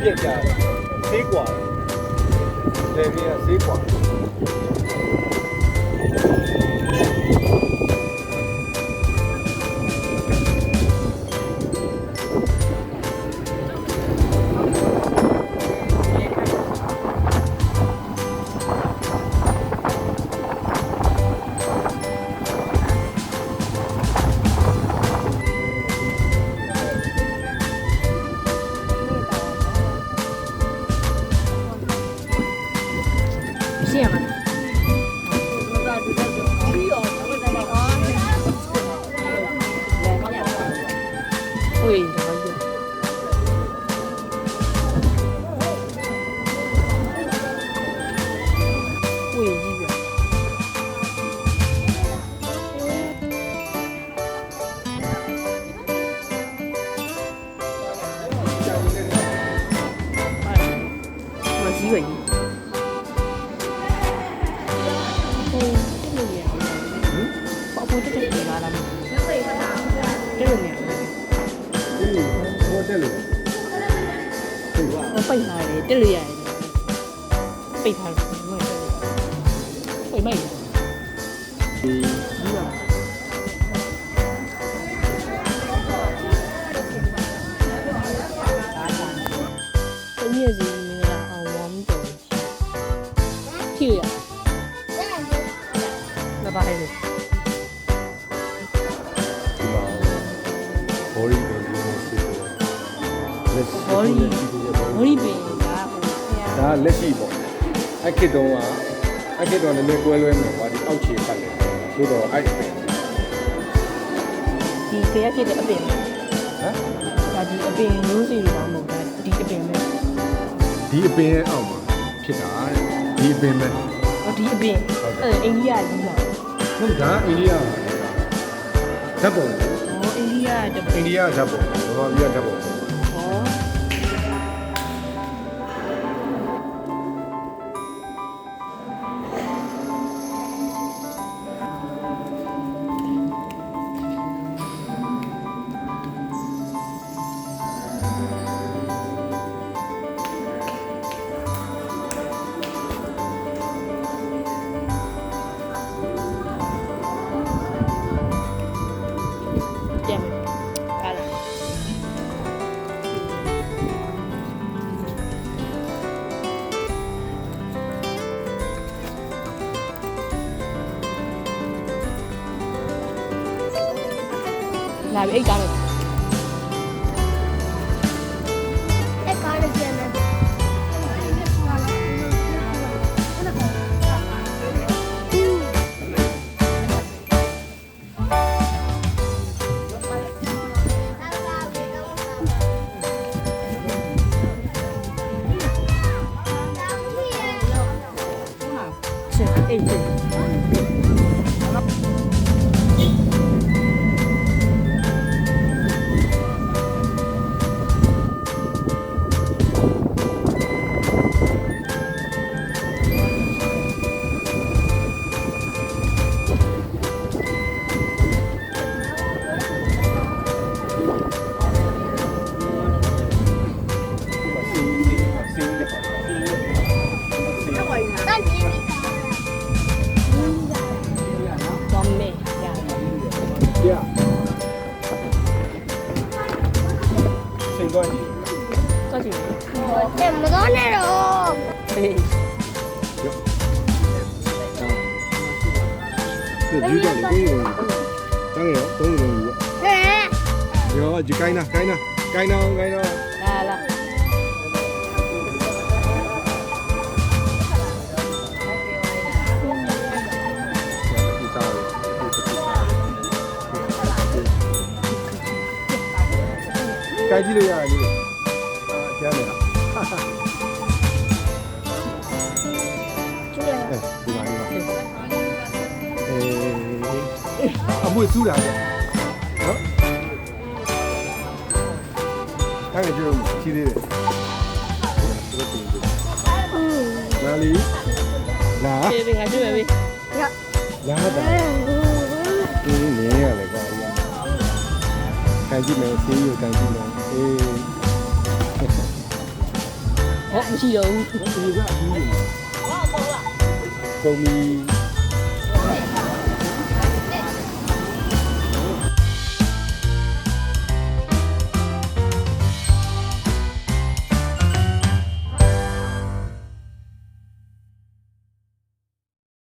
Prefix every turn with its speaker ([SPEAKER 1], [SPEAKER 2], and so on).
[SPEAKER 1] ပြက်ကြဆေးกว่าလေပြင်းကဆေးกว่า
[SPEAKER 2] ရှင်းရမှာဝေးတော့ရဝေးကြီးပြမကြီးဝေးကြီး我这个给拉了吗？这个没有。
[SPEAKER 1] 我这里。
[SPEAKER 2] 我背下来的，这里也。背下来，没有。背没有。这叶子那个好黄的，听呀。那把还是。
[SPEAKER 1] ဘော်ရီပဲဒီလိုဖြစ်တယ်
[SPEAKER 2] ဘော်ရီပင်ကဟို
[SPEAKER 1] ဒါလက်ရှိပေါ့အခက်တုံးလည်းကွဲလွဲမယ်ကွာဒီအောက်ခြေပတ်တယ်သို့တော့အဲ့
[SPEAKER 2] ဒီခရဖြစ်တဲ့အပင်ဟမ်ဒါဒီအပင်မျိုးစီတွေတော့မဟုတ်ဒါဒီအပင်ပဲ
[SPEAKER 1] ဒီအပင်ရဲ့အောက်မှာဖြစ်တာဒီအပင်ပဲ
[SPEAKER 2] ဒီအပင်အိန္ဒိယကြီးလား
[SPEAKER 1] ဟုတ်ဒါအိန္ဒိယဓာတ်ပုံ
[SPEAKER 2] အိန္ဒိယဓာတ်ပုံ
[SPEAKER 1] ဓာတ်ပုံဘာမှမပြဓာတ်ပုံ
[SPEAKER 2] လာပြီအိတ်ကားလို့
[SPEAKER 3] အဲ့ကားလေးပြန်မယ်
[SPEAKER 2] ချက်အိတ်ချက်
[SPEAKER 1] စိတ်သွားကြည့်
[SPEAKER 2] သွားကြည့်
[SPEAKER 3] တယ်မတော်နဲ့တော့
[SPEAKER 2] ဟေး
[SPEAKER 1] ဒီကြည့်တယ်ကိုတန်းရောသုံးလုံးယူ
[SPEAKER 3] ဟဲ့
[SPEAKER 1] ရောဒီကိုင်းနာ
[SPEAKER 2] လာလာ
[SPEAKER 1] ကိုင်းကြည့်လို့ရတယ်လေကျမ်းနေတာ
[SPEAKER 3] ကျွေးရ
[SPEAKER 1] ဒီမှာအမွေစူးတာလေနော်အဲ့ဒါကြည့်ဦးကြည့်သေးတယ်လာလီလာ
[SPEAKER 2] ပြေးပြီငါကျွေးပြီ
[SPEAKER 1] လာတာဒီနေရလေကွာကန်ကြည့်မယ်ဆေးရုံကန်ကြည့်မယ်အေး
[SPEAKER 2] မရှိတော့ဘူး
[SPEAKER 1] ဒီကအပြီးကုန်ပြီ